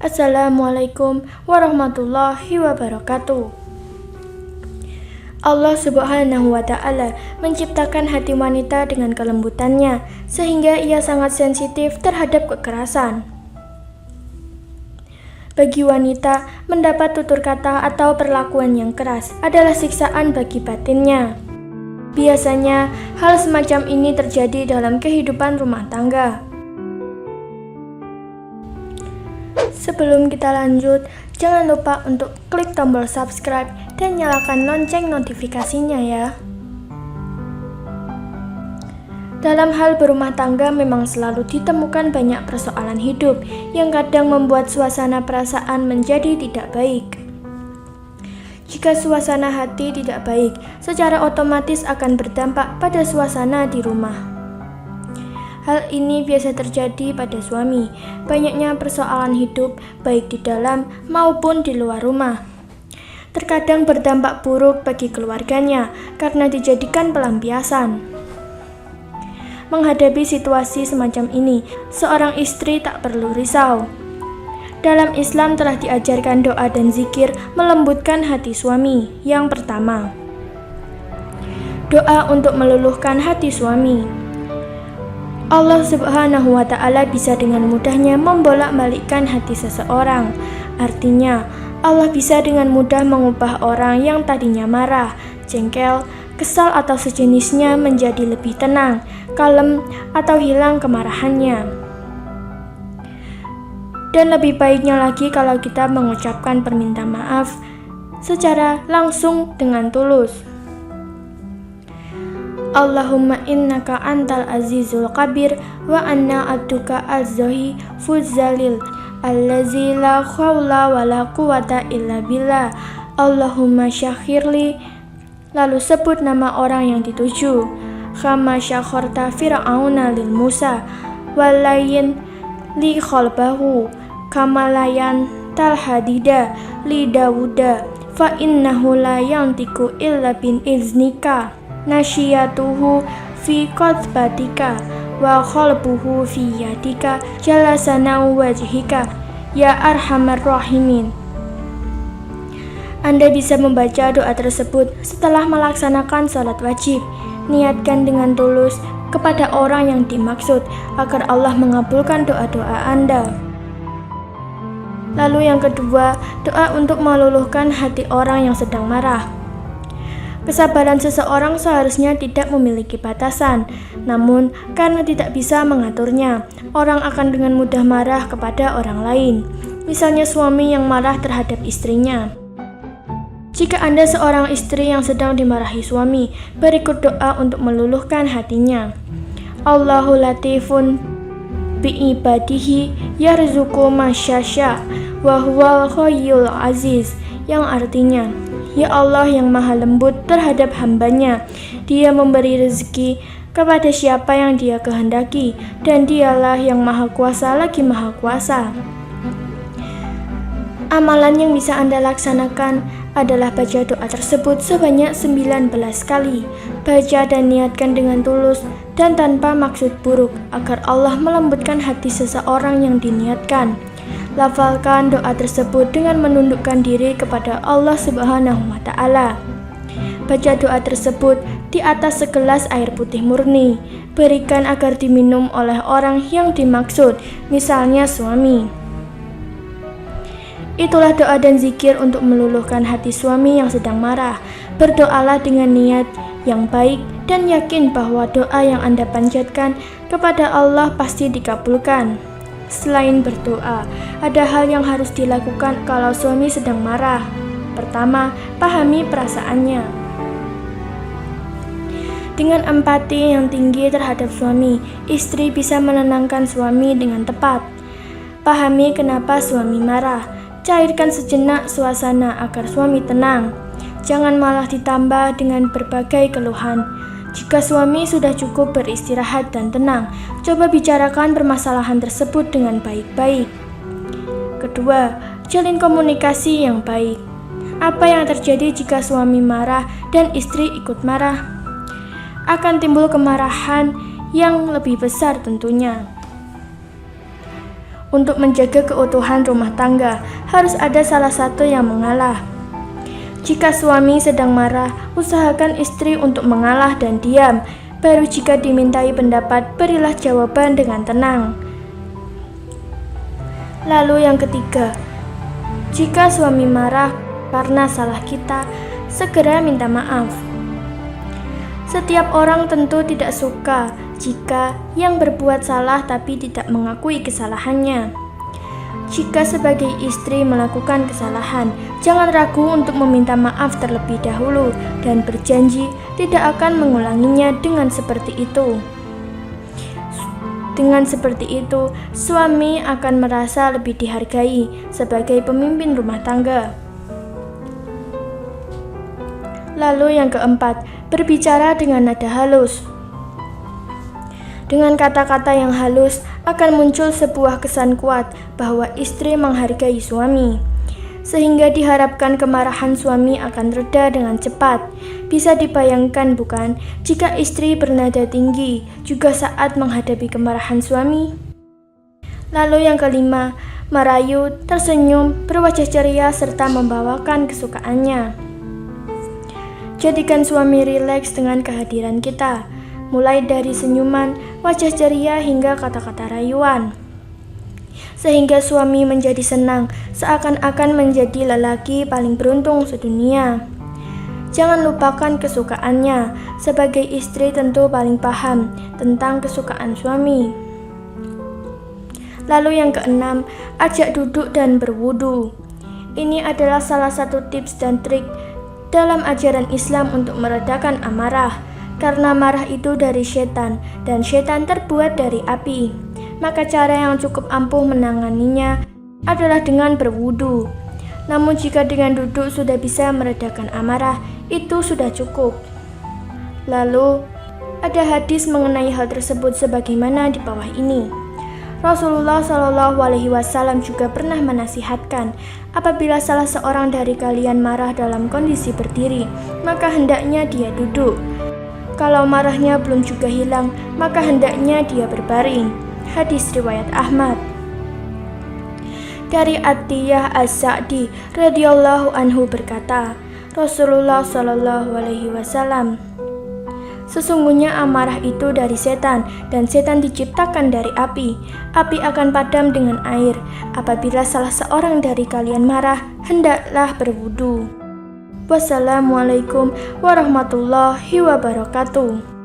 Assalamualaikum warahmatullahi wabarakatuh. Allah Subhanahu wa Ta'ala menciptakan hati wanita dengan kelembutannya, sehingga ia sangat sensitif terhadap kekerasan. Bagi wanita, mendapat tutur kata atau perlakuan yang keras adalah siksaan bagi batinnya. Biasanya, hal semacam ini terjadi dalam kehidupan rumah tangga. Sebelum kita lanjut, jangan lupa untuk klik tombol subscribe dan nyalakan lonceng notifikasinya ya. Dalam hal berumah tangga memang selalu ditemukan banyak persoalan hidup yang kadang membuat suasana perasaan menjadi tidak baik. Jika suasana hati tidak baik, secara otomatis akan berdampak pada suasana di rumah. Hal ini biasa terjadi pada suami. Banyaknya persoalan hidup baik di dalam maupun di luar rumah. Terkadang berdampak buruk bagi keluarganya karena dijadikan pelampiasan. Menghadapi situasi semacam ini, seorang istri tak perlu risau. Dalam Islam telah diajarkan doa dan zikir melembutkan hati suami. Yang pertama, doa untuk meluluhkan hati suami. Allah Subhanahu wa Ta'ala bisa dengan mudahnya membolak-balikkan hati seseorang. Artinya, Allah bisa dengan mudah mengubah orang yang tadinya marah, jengkel, kesal atau sejenisnya menjadi lebih tenang, kalem, atau hilang kemarahannya. Dan lebih baiknya lagi kalau kita mengucapkan permintaan maaf secara langsung dengan tulus. Allahumma innaka antal azizul kabir wa anna abduka az-zahi fuzzalil allazi la khawla wa la quwata illa billah. Allahumma syakhirli, lalu sebut nama orang yang dituju. Kama syakhorta fir'auna lil Musa walayin li khalbahu kama layan tal hadida li Dawuda fa innahu la yantiku illa bin iznika nasyiyatuhu fi qadbatika wa khalbuhu fi yadika jalasana wajhika ya arhamar rahimin. Anda bisa membaca doa tersebut setelah melaksanakan salat wajib. Niatkan dengan tulus kepada orang yang dimaksud agar Allah mengabulkan doa-doa Anda. Lalu yang kedua, doa untuk meluluhkan hati orang yang sedang marah. Kesabaran seseorang seharusnya tidak memiliki batasan, namun karena tidak bisa mengaturnya, orang akan dengan mudah marah kepada orang lain. Misalnya suami yang marah terhadap istrinya. Jika Anda seorang istri yang sedang dimarahi suami, berikut doa untuk meluluhkan hatinya. Allahu latifun bi'ibadihi yarzuqu masyasya wa huwal khayyul aziz, yang artinya, ya Allah yang maha lembut terhadap hambanya, dia memberi rezeki kepada siapa yang dia kehendaki, dan dialah yang maha kuasa lagi maha kuasa. Amalan yang bisa Anda laksanakan adalah baca doa tersebut sebanyak 19 kali. Baca dan niatkan dengan tulus dan tanpa maksud buruk agar Allah melembutkan hati seseorang yang diniatkan. Lafalkan doa tersebut dengan menundukkan diri kepada Allah Subhanahu wa Ta'ala. Baca doa tersebut di atas segelas air putih murni. Berikan agar diminum oleh orang yang dimaksud, misalnya suami. Itulah doa dan zikir untuk meluluhkan hati suami yang sedang marah. Berdoalah dengan niat yang baik dan yakin bahwa doa yang Anda panjatkan kepada Allah pasti dikabulkan. Selain berdoa, ada hal yang harus dilakukan kalau suami sedang marah. Pertama, pahami perasaannya. Dengan empati yang tinggi terhadap suami, istri bisa menenangkan suami dengan tepat. Pahami kenapa suami marah. Cairkan sejenak suasana agar suami tenang. Jangan malah ditambah dengan berbagai keluhan. Jika suami sudah cukup beristirahat dan tenang, coba bicarakan permasalahan tersebut dengan baik-baik. Kedua, jalin komunikasi yang baik. Apa yang terjadi jika suami marah dan istri ikut marah? Akan timbul kemarahan yang lebih besar tentunya. Untuk menjaga keutuhan rumah tangga, harus ada salah satu yang mengalah. Jika suami sedang marah, usahakan istri untuk mengalah dan diam. Baru jika dimintai pendapat, berilah jawaban dengan tenang. Lalu yang ketiga, jika suami marah karena salah kita, segera minta maaf. Setiap orang tentu tidak suka jika yang berbuat salah tapi tidak mengakui kesalahannya. Jika sebagai istri melakukan kesalahan, jangan ragu untuk meminta maaf terlebih dahulu dan berjanji tidak akan mengulanginya. Dengan seperti itu, suami akan merasa lebih dihargai sebagai pemimpin rumah tangga. Lalu yang keempat, berbicara dengan nada halus. Dengan kata-kata yang halus akan muncul sebuah kesan kuat bahwa istri menghargai suami, sehingga diharapkan kemarahan suami akan reda dengan cepat. Bisa dibayangkan bukan, jika istri bernada tinggi juga saat menghadapi kemarahan suami? Lalu yang kelima, merayu, tersenyum, berwajah ceria, serta membawakan kesukaannya. Jadikan suami rileks dengan kehadiran kita, mulai dari senyuman, wajah ceria, hingga kata-kata rayuan. Sehingga suami menjadi senang, seakan-akan menjadi lelaki paling beruntung sedunia. Jangan lupakan kesukaannya, sebagai istri tentu paling paham tentang kesukaan suami. Lalu yang keenam, ajak duduk dan berwudu. Ini adalah salah satu tips dan trik dalam ajaran Islam untuk meredakan amarah. Karena marah itu dari setan, dan setan terbuat dari api. Maka cara yang cukup ampuh menanganinya adalah dengan berwudu. Namun jika dengan duduk sudah bisa meredakan amarah, itu sudah cukup. Lalu, ada hadis mengenai hal tersebut sebagaimana di bawah ini. Rasulullah SAW juga pernah menasihatkan, apabila salah seorang dari kalian marah dalam kondisi berdiri, maka hendaknya dia duduk. Kalau marahnya belum juga hilang, maka hendaknya dia berbaring. Hadis riwayat Ahmad. Dari Atiyah As-Sa'di radhiyallahu anhu berkata, Rasulullah SAW, sesungguhnya amarah itu dari setan, dan setan diciptakan dari api. Api akan padam dengan air. Apabila salah seorang dari kalian marah, hendaklah berwudu. Wassalamualaikum warahmatullahi wabarakatuh.